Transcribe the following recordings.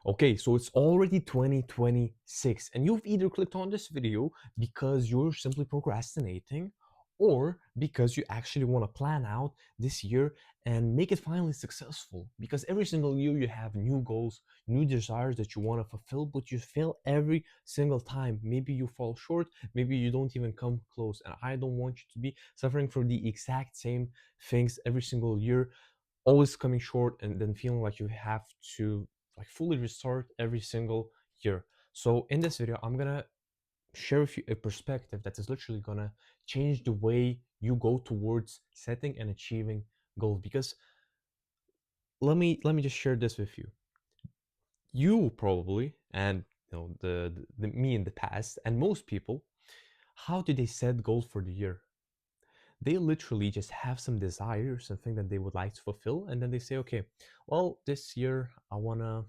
Okay, so it's already 2026, and you've either clicked on this video because you're simply procrastinating or because you actually want to plan out this year and make it finally successful. Because every single year you have new goals, new desires that you want to fulfill, but you fail every single time. Maybe you fall short, maybe you don't even come close. And I don't want you to be suffering from the exact same things every single year, always coming short and then feeling like you have to like fully restart every single year. So in this video, I'm gonna share with you a perspective that is literally gonna change the way you go towards setting and achieving goals. Because let me just share this with you. You probably, and the me in the past, and most people, how do they set goals for the year? They literally just have some desire, something that they would like to fulfill, and then they say, okay, well, this year I want to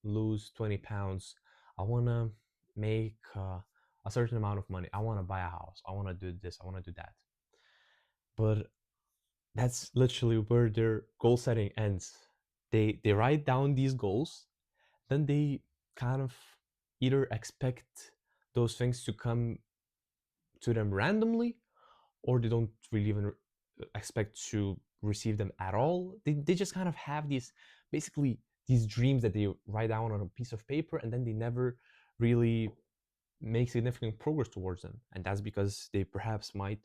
lose 20 pounds. I want to make a certain amount of money. I want to buy a house. I want to do this. I want to do that. But that's literally where their goal setting ends. They write down these goals, then they kind of either expect those things to come to them randomly, or they don't really even expect to receive them at all. They just kind of have these, basically, these dreams that they write down on a piece of paper, and then they never really make significant progress towards them. And that's because they perhaps might,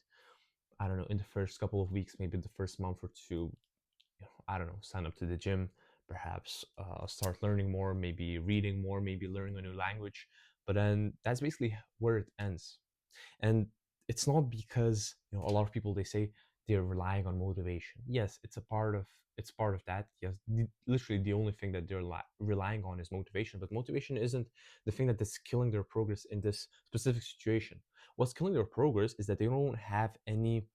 I don't know, in the first couple of weeks, maybe the first month or two, I don't know, sign up to the gym, perhaps start learning more, maybe reading more, maybe learning a new language. But then that's basically where it ends. And it's not because, a lot of people, they say they're relying on motivation. Yes, it's part of that. Yes, literally the only thing that they're relying on is motivation, but motivation isn't the thing that is killing their progress in this specific situation. What's killing their progress is that they don't have any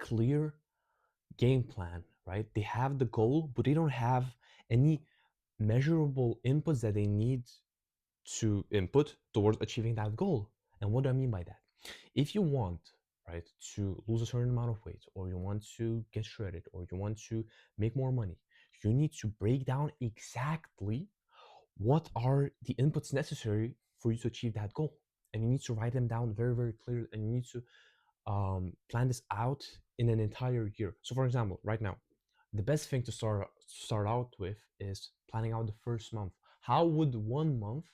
clear game plan, right? They have the goal, but they don't have any measurable inputs that they need to input towards achieving that goal. And what do I mean by that? If you want, right, to lose a certain amount of weight, or you want to get shredded, or you want to make more money, you need to break down exactly what are the inputs necessary for you to achieve that goal. And you need to write them down very, very clearly, and you need to plan this out in an entire year. So, for example, right now, the best thing to start out with is planning out the first month. How would 1 month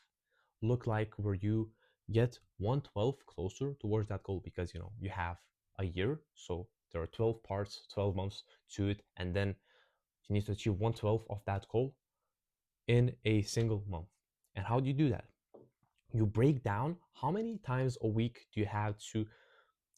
look like where you get 1/12 closer towards that goal? Because you have a year, so there are 12 parts, 12 months to it, and then you need to achieve 1/12 of that goal in a single month. And how do you do that? You break down how many times a week do you have to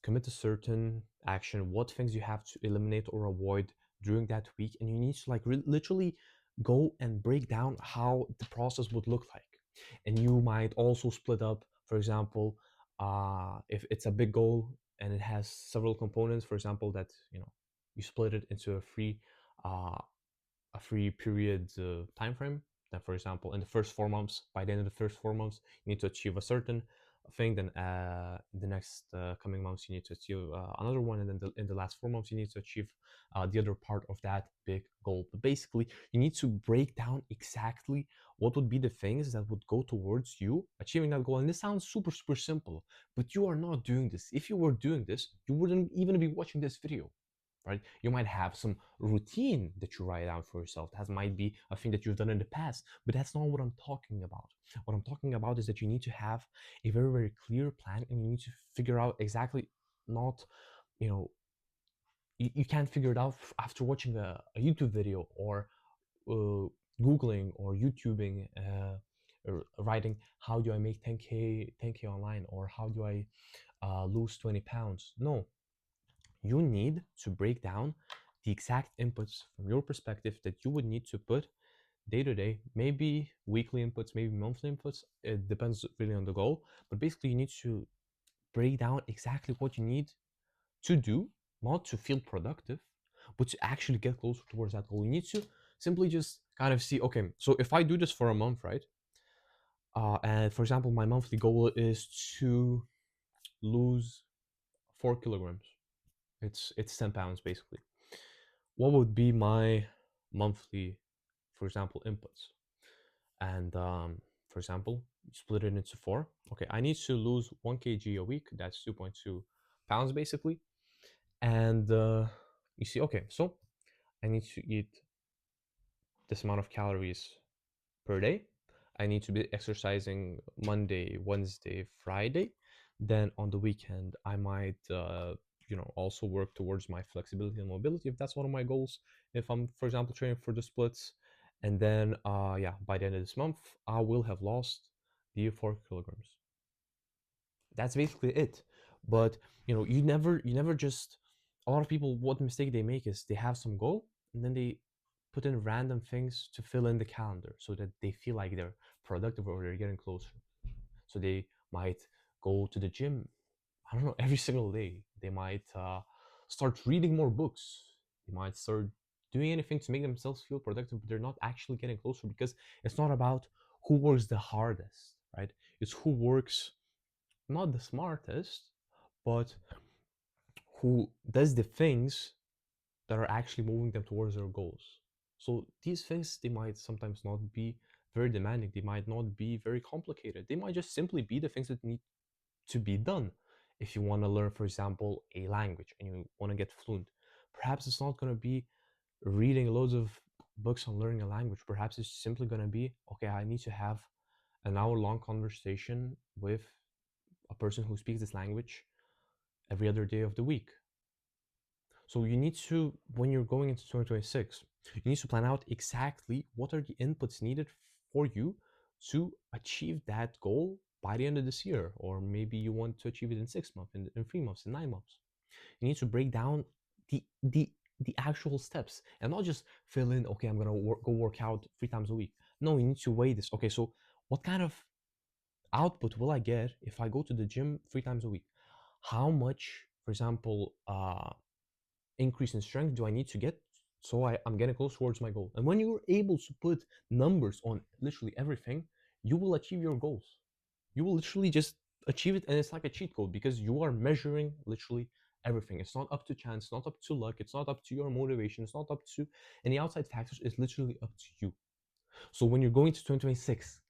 commit a certain action, what things you have to eliminate or avoid during that week, and you need to like literally go and break down how the process would look like. And you might also split up, for example, if it's a big goal and it has several components, for example, that you split it into uh, a free period time frame. That, for example, in the first 4 months, by the end of the first 4 months, you need to achieve a certain thing. Then the next coming months, you need to achieve another one, and then in the last 4 months, you need to achieve the other part of that big goal. But basically, you need to break down exactly what would be the things that would go towards you achieving that goal. And this sounds super, super simple, but you are not doing this. If you were doing this, you wouldn't even be watching this video, right? You might have some routine that you write out for yourself. That might be a thing that you've done in the past, but that's not what I'm talking about. What I'm talking about is that you need to have a very, very clear plan, and you need to figure out exactly, not, you know, you can't figure it out after watching a YouTube video, or uh, Googling or YouTubing, or writing, how do I make 10K online, or how do I lose 20 pounds? No, you need to break down the exact inputs from your perspective that you would need to put day to day, maybe weekly inputs, maybe monthly inputs. It depends really on the goal, but basically, you need to break down exactly what you need to do, not to feel productive, but to actually get closer towards that goal. You need to simply just kind of see, okay, so if I do this for a month, right? And for example, my monthly goal is to lose 4 kilograms. It's 10 pounds basically. What would be my monthly, for example, inputs? and for example, you split it into four. Okay, I need to lose 1 kg a week. That's 2.2 pounds basically. And you see, okay, so I need to eat this amount of calories per day. I need to be exercising Monday, Wednesday, Friday. Then on the weekend, I might, also work towards my flexibility and mobility if that's one of my goals. If I'm, for example, training for the splits, and then, yeah, by the end of this month, I will have lost the 4 kilograms. That's basically it. But you never just. A lot of people, what mistake they make is they have some goal and then they put in random things to fill in the calendar so that they feel like they're productive or they're getting closer. So they might go to the gym, I don't know, every single day. They might start reading more books. They might start doing anything to make themselves feel productive, but they're not actually getting closer because it's not about who works the hardest, right? It's who works not the smartest, but who does the things that are actually moving them towards their goals. So these things, they might sometimes not be very demanding. They might not be very complicated. They might just simply be the things that need to be done. If you want to learn, for example, a language and you want to get fluent, perhaps it's not going to be reading loads of books on learning a language. Perhaps it's simply going to be, okay, I need to have an hour long conversation with a person who speaks this language every other day of the week. So you need to, when you're going into 2026, you need to plan out exactly what are the inputs needed for you to achieve that goal by the end of this year, or maybe you want to achieve it in 6 months, in 3 months, in 9 months. You need to break down the actual steps and not just fill in. Okay, I'm gonna go work out 3 times a week. No, you need to weigh this. Okay, so what kind of output will I get if I go to the gym 3 times a week? How much, for example, increase in strength do I need to get so I'm getting close towards my goal? And when you're able to put numbers on literally everything, you will achieve your goals. You will literally just achieve it, and it's like a cheat code because you are measuring literally everything. It's not up to chance, not up to luck, it's not up to your motivation, it's not up to any outside factors, it's literally up to you. So when you're going to 2026,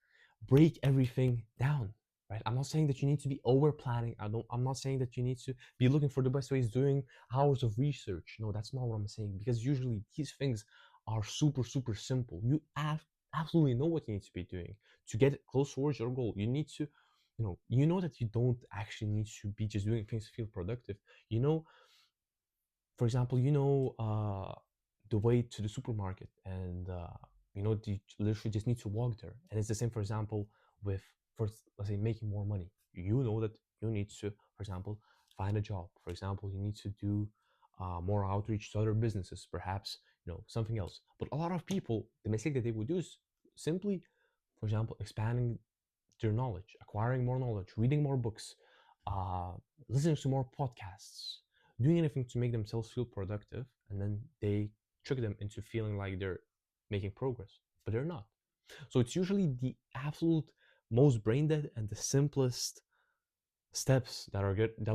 break everything down, right? I'm not saying that you need to be over planning. I'm not saying that you need to be looking for the best ways, doing hours of research. No, that's not what I'm saying, because usually these things are super, super simple. You absolutely know what you need to be doing to get close towards your goal. You need to, you know that you don't actually need to be just doing things to feel productive. You know, for example, the way to the supermarket, and you literally just need to walk there. And it's the same, for example, with, first, let's say, making more money. You know that you need to, for example, find a job. For example, you need to do more outreach to other businesses, perhaps, something else. But a lot of people, the mistake that they would do is simply, for example, expanding their knowledge, acquiring more knowledge, reading more books, uh, listening to more podcasts, doing anything to make themselves feel productive, and then they trick them into feeling like they're making progress, but they're not. So it's usually the absolute most brain dead and the simplest steps that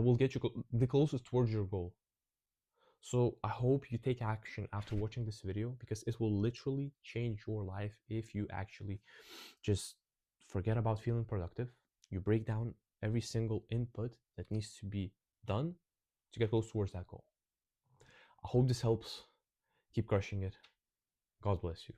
will get you the closest towards your goal. So I hope you take action after watching this video, because it will literally change your life if you actually just forget about feeling productive. You break down every single input that needs to be done to get close towards that goal. I hope this helps. Keep crushing it. God bless you.